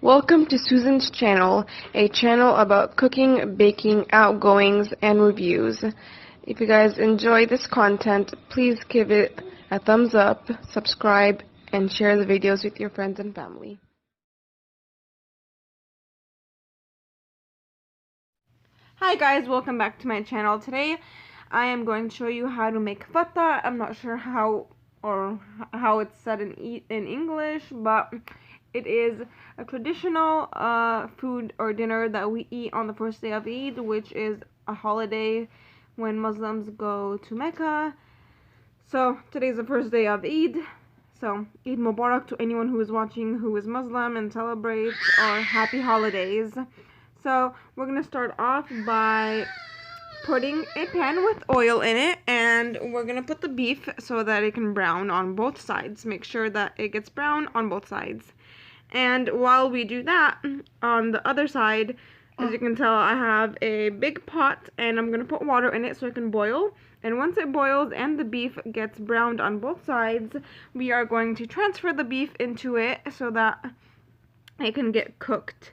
Welcome to Susan's channel, a channel about cooking, baking, outgoings, and reviews. If you guys enjoy this content, please give it a thumbs up, subscribe, and share the videos with your friends and family. Hi guys, welcome back to my channel. Today I am going to show you how to make fata. I'm not sure how it's said in English, but it is a traditional food or dinner that we eat on the first day of Eid, which is a holiday when Muslims go to Mecca. So today's the first day of Eid. So Eid Mubarak to anyone who is watching who is Muslim and celebrates, or happy holidays. So we're going to start off by putting a pan with oil in it, and we're going to put the beef so that it can brown on both sides. Make sure that it gets brown on both sides. And while we do that, on the other side, as you can tell, I have a big pot, and I'm going to put water in it so it can boil. And once it boils and the beef gets browned on both sides, we are going to transfer the beef into it so that it can get cooked.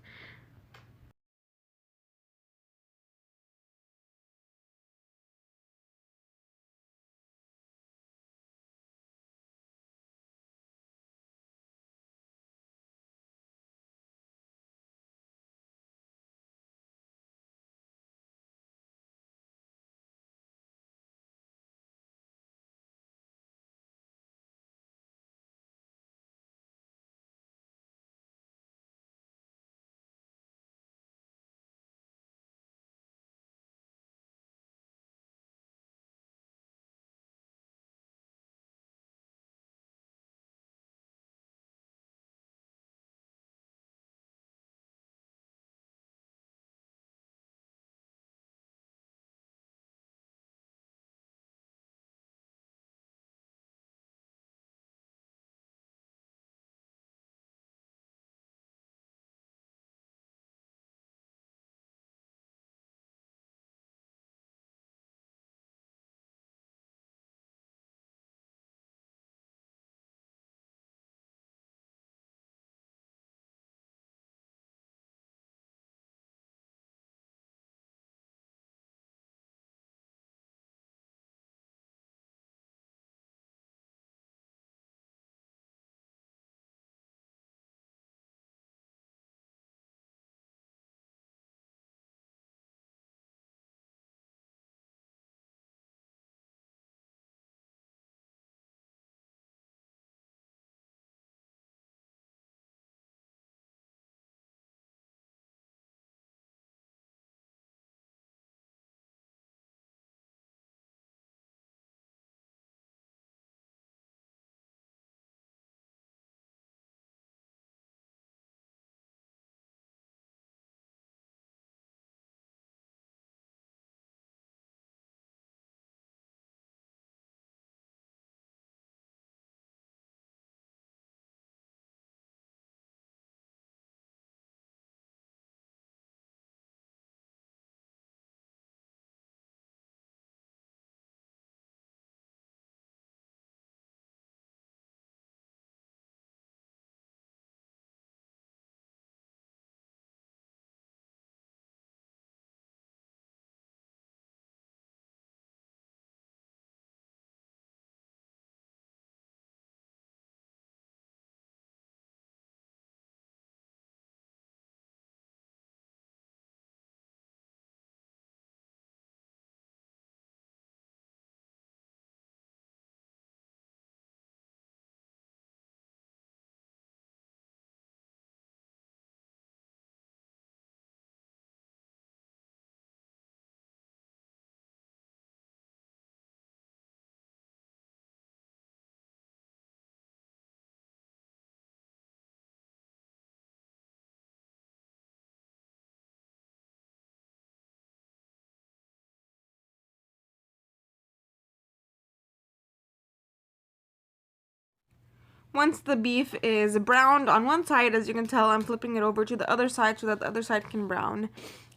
Once the beef is browned on one side, as you can tell, I'm flipping it over to the other side so that the other side can brown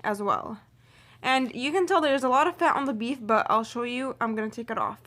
as well. And you can tell there's a lot of fat on the beef, but I'll show you. I'm going to take it off.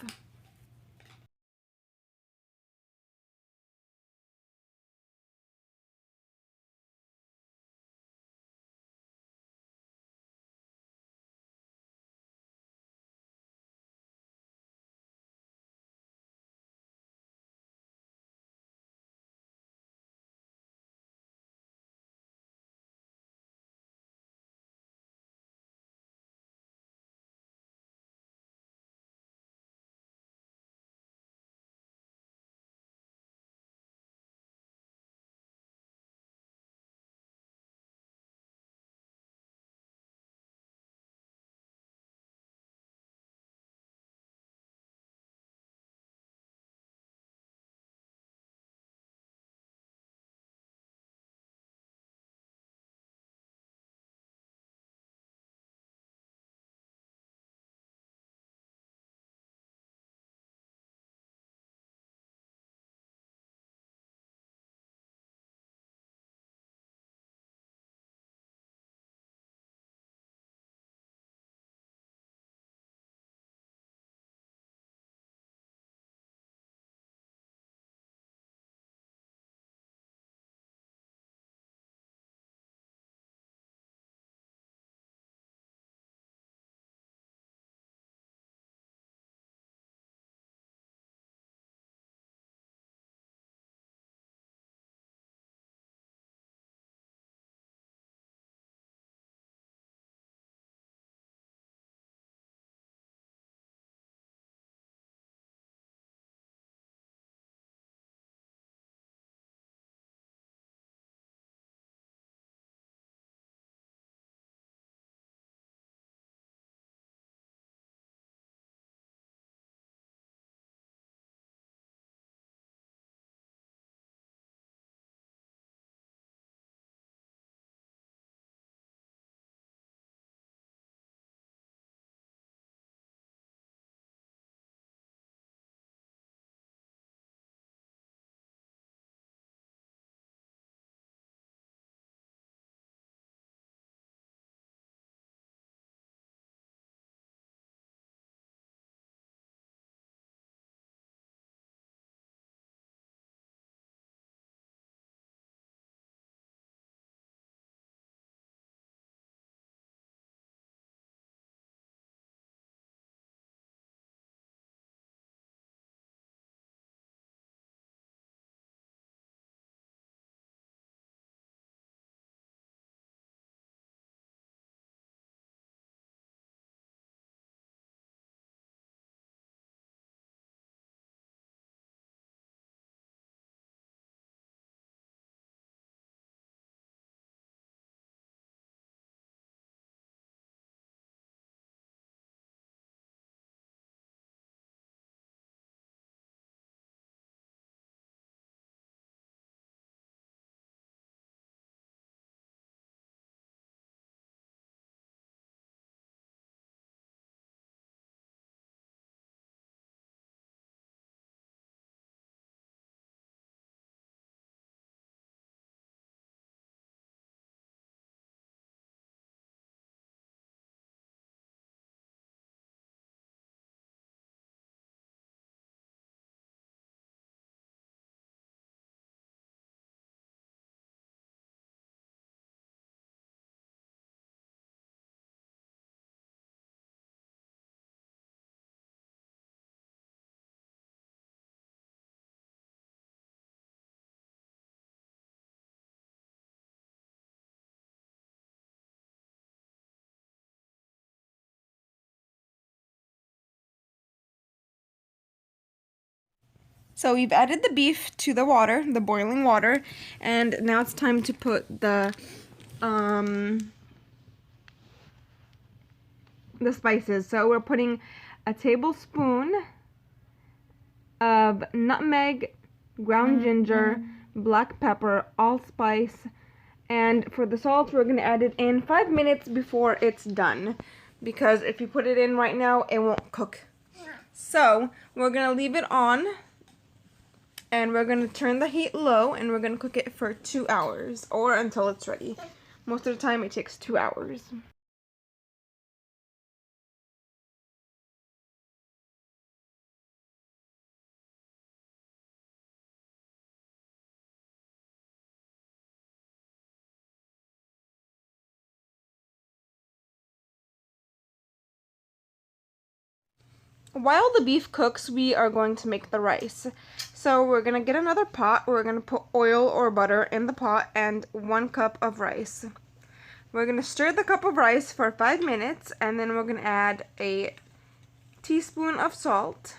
So we've added the beef to the water, the boiling water, and now it's time to put the spices. So we're putting a tablespoon of nutmeg, ground ginger, black pepper, allspice, and for the salt we're going to add it in 5 minutes before it's done, because if you put it in right now it won't cook. So we're going to leave it on, and we're going to turn the heat low, and we're going to cook it for 2 hours or until it's ready. Most of the time it takes 2 hours. While the beef cooks, we are going to make the rice. So we're going to get another pot. We're going to put oil or butter in the pot and 1 cup of rice. We're going to stir the cup of rice for 5 minutes, and then we're going to add a teaspoon of salt,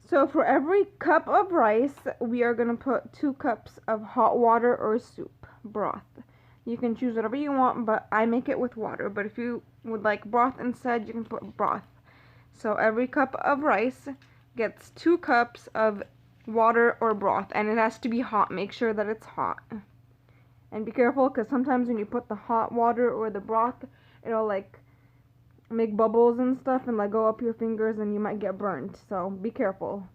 So for every cup of rice, we are going to put 2 cups of hot water or soup broth. You can choose whatever you want, but I make it with water. But if you would like broth instead, you can put broth. So every cup of rice gets 2 cups of water or broth, and it has to be hot. Make sure that it's hot. And be careful, because sometimes when you put the hot water or the broth, it'll like make bubbles and stuff and like go up your fingers and you might get burnt. So be careful.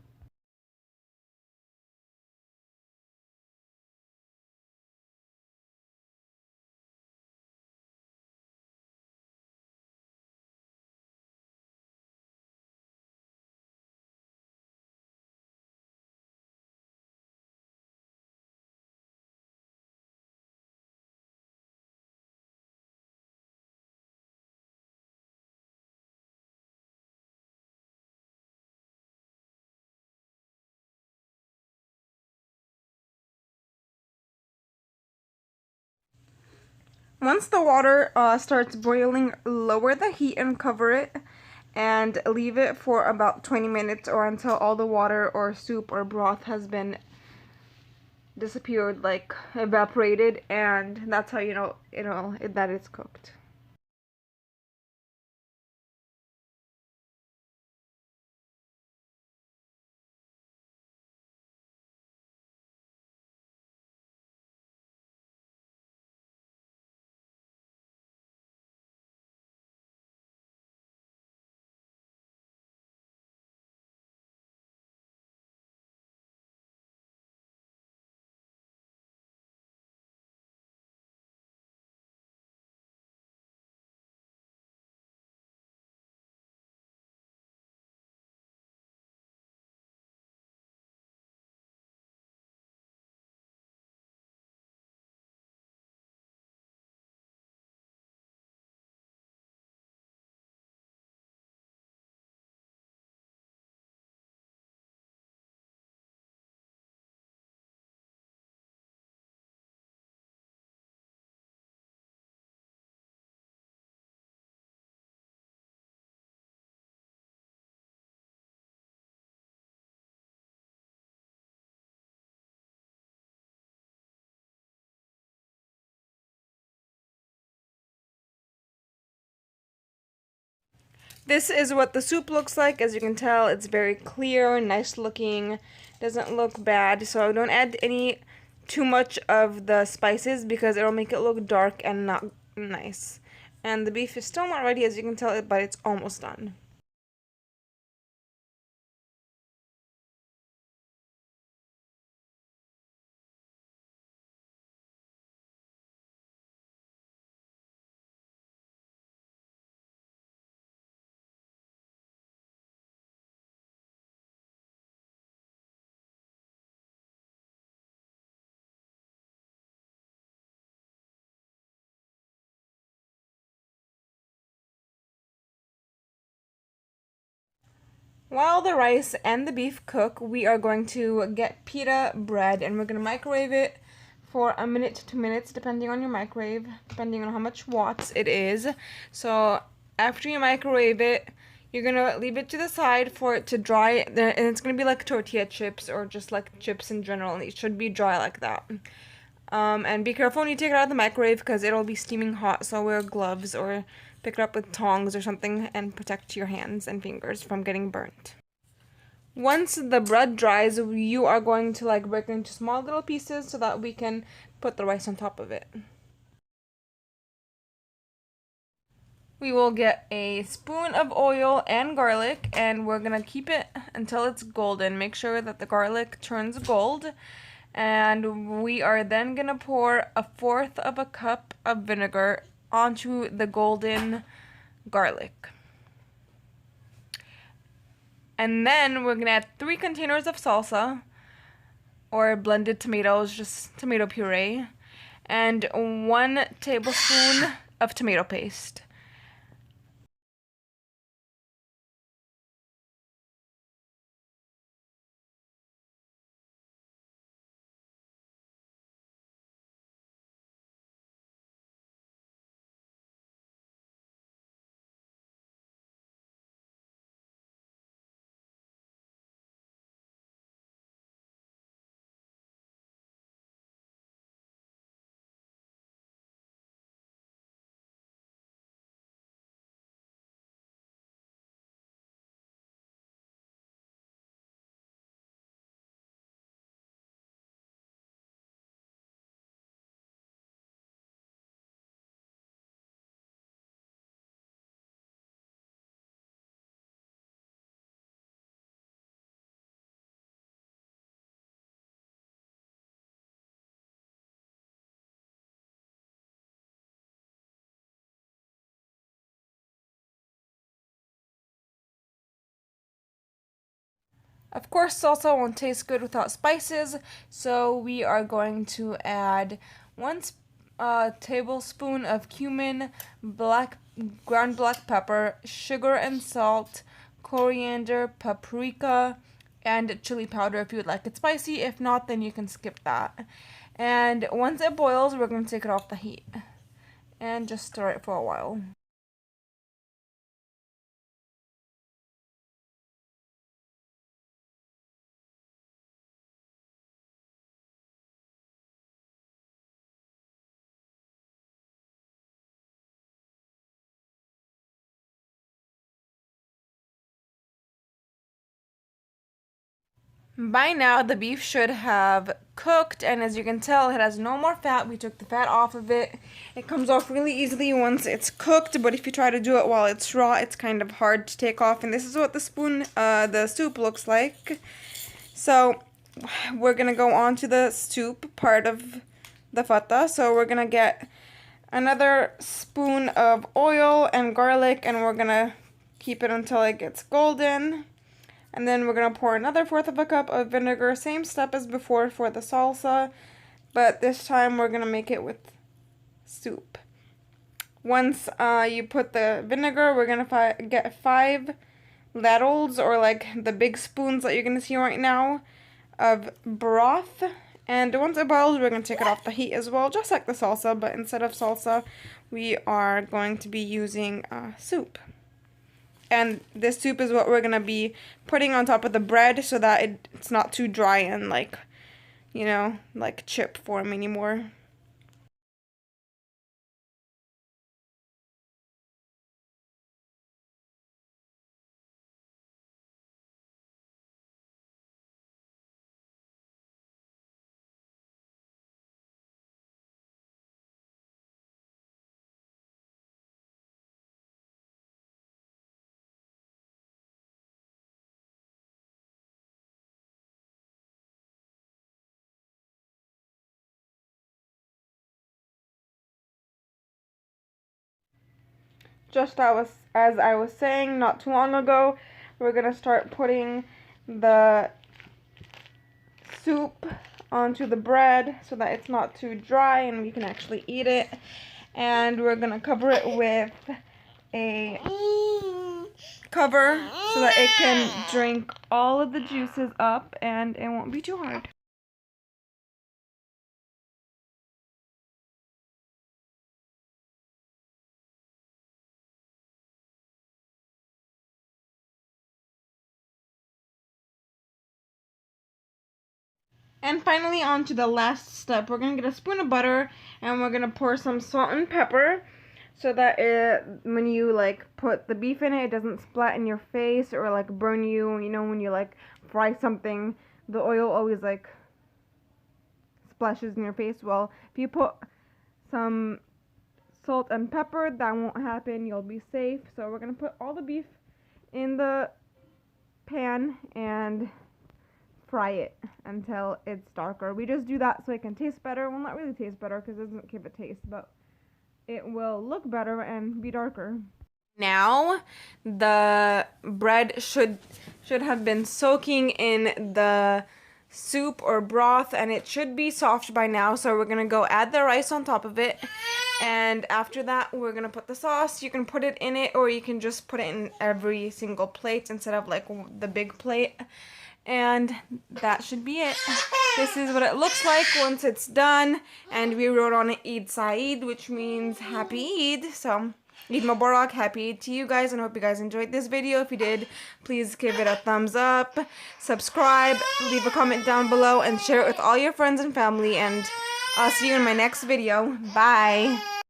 Once the water starts boiling, lower the heat and cover it and leave it for about 20 minutes or until all the water or soup or broth has been disappeared, like evaporated, and that's how you know that it's cooked. This is what the soup looks like. As you can tell, it's very clear, nice looking, doesn't look bad. So don't add any too much of the spices because it'll make it look dark and not nice. And the beef is still not ready, as you can tell, but it's almost done. While the rice and the beef cook, we are going to get pita bread and we're going to microwave it for a minute to 2 minutes, depending on your microwave, depending on how much watts it is. So after you microwave it, you're going to leave it to the side for it to dry, and it's going to be like tortilla chips or just like chips in general, and it should be dry like that. And be careful when you take it out of the microwave because it'll be steaming hot, so wear gloves or pick it up with tongs or something and protect your hands and fingers from getting burnt. Once the bread dries, you are going to like break it into small little pieces so that we can put the rice on top of it. We will get a spoon of oil and garlic, and we're gonna keep it until it's golden. Make sure that the garlic turns gold. And we are then gonna pour 1/4 of a cup of vinegar onto the golden garlic. And then we're gonna add 3 containers of salsa, or blended tomatoes, just tomato puree, and 1 tablespoon of tomato paste. Of course, salsa won't taste good without spices, so we are going to add 1 tablespoon of cumin, ground black pepper, sugar and salt, coriander, paprika, and chili powder if you would like it spicy. If not, then you can skip that. And once it boils, we're going to take it off the heat and just stir it for a while. By now, the beef should have cooked, and as you can tell, it has no more fat. We took the fat off of it. It comes off really easily once it's cooked, but if you try to do it while it's raw, it's kind of hard to take off, and this is what the soup looks like. So, we're gonna go on to the soup part of the fata. So we're gonna get another spoon of oil and garlic, and we're gonna keep it until it gets golden. And then we're going to pour another 1/4 of a cup of vinegar. Same step as before for the salsa, but this time we're going to make it with soup. Once you put the vinegar, we're going to get 5 ladles, or like the big spoons that you're going to see right now, of broth. And once it boils, we're going to take it off the heat as well, just like the salsa, but instead of salsa, we are going to be using soup. And this soup is what we're going to be putting on top of the bread so that it's not too dry and like, you know, like chip form anymore. Just as I was saying not too long ago, we're going to start putting the soup onto the bread so that it's not too dry and we can actually eat it. And we're going to cover it with a cover so that it can drink all of the juices up and it won't be too hard. And finally, on to the last step. We're going to get a spoon of butter and we're going to pour some salt and pepper so that when you like put the beef in it, it doesn't splat in your face or like burn you. You know, when you like fry something, the oil always like splashes in your face. Well, if you put some salt and pepper, that won't happen. You'll be safe. So we're going to put all the beef in the pan and fry it until it's darker. We just do that so it can taste better. Well, not really taste better because it doesn't give it taste, but it will look better and be darker. Now the bread should have been soaking in the soup or broth, and it should be soft by now. So we're gonna go add the rice on top of it, and after that we're gonna put the sauce. You can put it in it, or you can just put it in every single plate instead of like the big plate. And that should be it. This is what it looks like once it's done. And we wrote on it Eid Saeed, which means Happy Eid. So, Eid Mubarak, Happy Eid to you guys. And I hope you guys enjoyed this video. If you did, please give it a thumbs up. Subscribe, leave a comment down below, and share it with all your friends and family. And I'll see you in my next video. Bye.